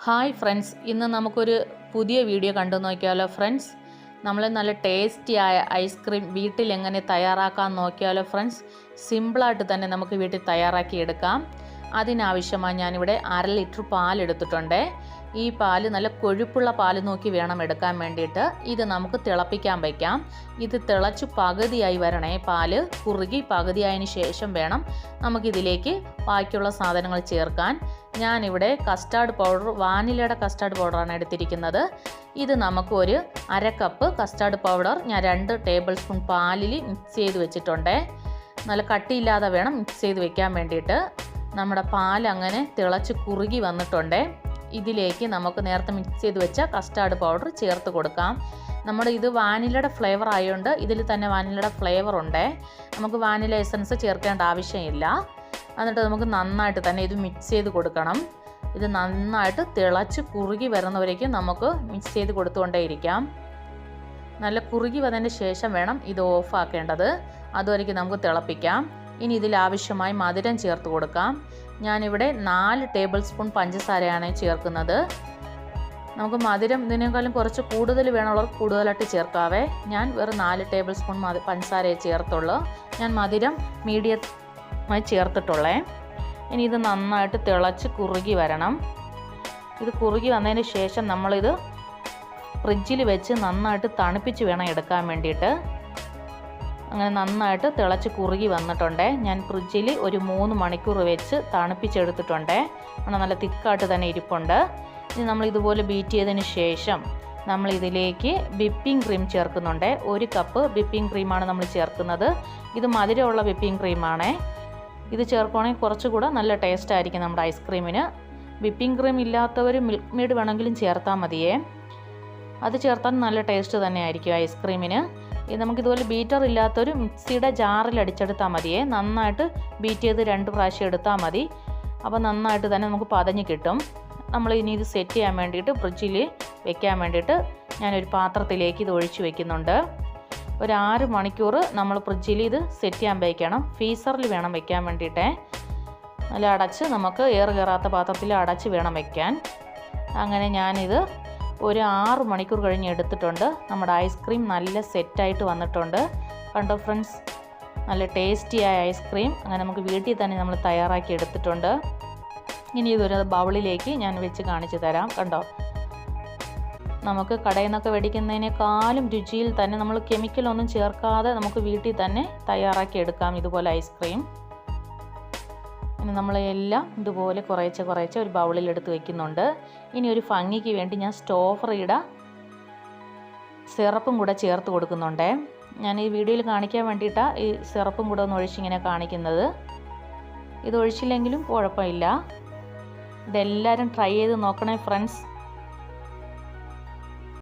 Hi friends, ഇന്ന് നമുക്കൊരു പുതിയ വീഡിയോ കണ്ടു നോക്കിയാലോ ഫ്രണ്ട്സ്. നമ്മൾ നല്ല ടേസ്റ്റിയായ ഐസ്ക്രീം വീട്ടിൽ എങ്ങനെ തയ്യാറാക്കാൻ നോക്കിയാലോ ഫ്രണ്ട്സ്. സിമ്പിളായിട്ട് തന്നെ നമുക്ക് വീട്ടിൽ തയ്യാറാക്കിയെടുക്കാം. അതിനാവശ്യമായി ഞാനിവിടെ 1/2 ലിറ്റർ പാലെടുത്തിട്ടുണ്ട്. ഈ പാല് നല്ല കൊഴുപ്പുള്ള പാല് നോക്കി വേണം എടുക്കാൻ വേണ്ടിയിട്ട്. ഇത് നമുക്ക് തിളപ്പിക്കാൻ വയ്ക്കാം. ഇത് തിളച്ച് പകുതിയായി വരണേ. പാല് കുറുകി പകുതിയായതിന് ശേഷം വേണം നമുക്കിതിലേക്ക് ബാക്കിയുള്ള സാധനങ്ങൾ ചേർക്കാൻ. ഞാനിവിടെ കസ്റ്റാർഡ് പൗഡർ, വാനിലയുടെ കസ്റ്റാർഡ് പൗഡറാണ് എടുത്തിരിക്കുന്നത്. ഇത് നമുക്ക് ഒരു 1/2 കപ്പ് കസ്റ്റാർഡ് പൗഡർ ഞാൻ 2 ടേബിൾ സ്പൂൺ പാലിൽ മിക്സ് ചെയ്ത് വെച്ചിട്ടുണ്ട്. നല്ല കട്ടിയില്ലാതെ വേണം മിക്സ് ചെയ്ത് വെക്കാൻ വേണ്ടിയിട്ട്. നമ്മുടെ പാൽ അങ്ങനെ തിളച്ച് കുറുകി വന്നിട്ടുണ്ട്. ഇതിലേക്ക് നമുക്ക് നേരത്തെ മിക്സ് ചെയ്ത് വെച്ച കസ്റ്റാർഡ് പൗഡർ ചേർത്ത് കൊടുക്കാം. നമ്മുടെ ഇത് വാനിലയുടെ ഫ്ലേവർ ആയതുകൊണ്ട് ഇതിൽ തന്നെ വാനിലയുടെ ഫ്ലേവർ ഉണ്ട്. നമുക്ക് വാനില എസൻസ് ചേർക്കേണ്ട ആവശ്യമില്ല. എന്നിട്ട് നമുക്ക് നന്നായിട്ട് തന്നെ ഇത് മിക്സ് ചെയ്ത് കൊടുക്കണം. ഇത് നന്നായിട്ട് തിളച്ച് കുറുകി വരുന്നവരേക്കും നമുക്ക് മിക്സ് ചെയ്ത് കൊടുത്തുകൊണ്ടേയിരിക്കാം. നല്ല കുറുകി വന്നതിന് ശേഷം വേണം ഇത് ഓഫാക്കേണ്ടത്. അതുവരേക്കും നമുക്ക് തിളപ്പിക്കാം. ഇനി ഇതിലാവശ്യമായി മധുരം ചേർത്ത് കൊടുക്കാം. ഞാനിവിടെ 4 ടേബിൾ സ്പൂൺ പഞ്ചസാരയാണ് ചേർക്കുന്നത്. നമുക്ക് മധുരം ഇതിനേക്കാളും കുറച്ച് കൂടുതൽ വേണമുള്ളവർക്ക് കൂടുതലായിട്ട് ചേർക്കാവേ. ഞാൻ വെറും 4 ടേബിൾ സ്പൂൺ പഞ്ചസാരയെ ചേർത്തുള്ളൂ. ഞാൻ മധുരം മീഡിയമായി ചേർത്തിട്ടുള്ളേ. ഇനി ഇത് നന്നായിട്ട് തിളച്ച് കുറുകി വരണം. ഇത് കുറുകി വന്നതിന് ശേഷം നമ്മളിത് ഫ്രിഡ്ജിൽ വെച്ച് നന്നായിട്ട് തണുപ്പിച്ച് വേണം എടുക്കാൻ വേണ്ടിയിട്ട്. അങ്ങനെ നന്നായിട്ട് തിളച്ച് കുറുകി വന്നിട്ടുണ്ട്. ഞാൻ ഫ്രിഡ്ജിൽ ഒരു 3 മണിക്കൂർ വെച്ച് തണുപ്പിച്ചെടുത്തിട്ടുണ്ട്. നല്ല തിക്കായിട്ട് തന്നെ ഇരിപ്പുണ്ട്. ഇനി നമ്മൾ ഇതുപോലെ ബീറ്റ് ചെയ്തതിന് ശേഷം നമ്മൾ ഇതിലേക്ക് വിപ്പിംഗ് ക്രീം ചേർക്കുന്നുണ്ട്. 1 കപ്പ് വിപ്പിംഗ് ക്രീമാണ് നമ്മൾ ചേർക്കുന്നത്. ഇത് മധുരമുള്ള വിപ്പിംഗ് ക്രീമാണ്. ഇത് ചേർക്കുകയാണെങ്കിൽ കുറച്ചുകൂടെ നല്ല ടേസ്റ്റ് ആയിരിക്കും നമ്മുടെ ഐസ്ക്രീമിന്. വിപ്പിംഗ് ക്രീം ഇല്ലാത്തവർ മിൽക്ക് മെയ്ഡ് വേണമെങ്കിലും ചേർത്താൽ മതിയേ. അത് ചേർത്താൽ നല്ല ടേസ്റ്റ് തന്നെ ആയിരിക്കും ഐസ്ക്രീമിന്. നമുക്കിതുപോലെ ബീറ്റർ ഇല്ലാത്തൊരു മിക്സിയുടെ ജാറിൽ അടിച്ചെടുത്താൽ മതിയേ. നന്നായിട്ട് ബീറ്റ് ചെയ്ത് 2 പ്രാവശ്യം എടുത്താൽ മതി. അപ്പോൾ നന്നായിട്ട് തന്നെ നമുക്ക് പതഞ്ഞ് കിട്ടും. നമ്മൾ ഇനി ഇത് സെറ്റ് ചെയ്യാൻ വേണ്ടിയിട്ട് ഫ്രിഡ്ജിൽ വെക്കാൻ വേണ്ടിയിട്ട് ഞാനൊരു പാത്രത്തിലേക്ക് ഇത് ഒഴിച്ച് വെക്കുന്നുണ്ട്. ഒരു 6 മണിക്കൂർ നമ്മൾ ഫ്രിഡ്ജിൽ ഇത് സെറ്റ് ചെയ്യാൻ വയ്ക്കണം. ഫ്രീസറിൽ വേണം വെക്കാൻ വേണ്ടിയിട്ട്. നല്ല അടച്ച് നമുക്ക് എയർ കയറാത്ത പാത്രത്തിൽ അടച്ച് വേണം വെക്കാൻ. അങ്ങനെ ഞാനിത് ഒരു 6 മണിക്കൂർ കഴിഞ്ഞ് എടുത്തിട്ടുണ്ട്. നമ്മുടെ ഐസ്ക്രീം നല്ല സെറ്റായിട്ട് വന്നിട്ടുണ്ട്. കണ്ടോ ഫ്രണ്ട്സ്, നല്ല ടേസ്റ്റിയായ ഐസ്ക്രീം അങ്ങനെ നമുക്ക് വീട്ടിൽ തന്നെ നമ്മൾ തയ്യാറാക്കി എടുത്തിട്ടുണ്ട്. ഇനി ഇതൊരു ബൗളിലേക്ക് ഞാൻ വെച്ച് കാണിച്ചു തരാം. കണ്ടോ, നമുക്ക് കടയിൽ നിന്നൊക്കെ മേടിക്കുന്നതിനേക്കാളും രുചിയിൽ തന്നെ നമ്മൾ കെമിക്കലൊന്നും ചേർക്കാതെ നമുക്ക് വീട്ടിൽ തന്നെ തയ്യാറാക്കി എടുക്കാം ഇതുപോലെ ഐസ്ക്രീം. ഇനി നമ്മളെല്ലാം ഇതുപോലെ കുറേശ്ശെ ഒരു ബൗളിലെടുത്ത് വെക്കുന്നുണ്ട്. ഇനി ഒരു ഭംഗിക്ക് വേണ്ടി ഞാൻ സ്ട്രോബെറിയുടെ സിറപ്പും കൂടെ ചേർത്ത് കൊടുക്കുന്നുണ്ട്. ഞാൻ ഈ വീഡിയോയിൽ കാണിക്കാൻ വേണ്ടിയിട്ടാണ് ഈ സിറപ്പും കൂടെ ഒന്ന് ഒഴിച്ചിങ്ങനെ കാണിക്കുന്നത്. ഇത് ഒഴിച്ചില്ലെങ്കിലും കുഴപ്പമില്ല. ഇതെല്ലാവരും ട്രൈ ചെയ്ത് നോക്കണേ ഫ്രണ്ട്സ്.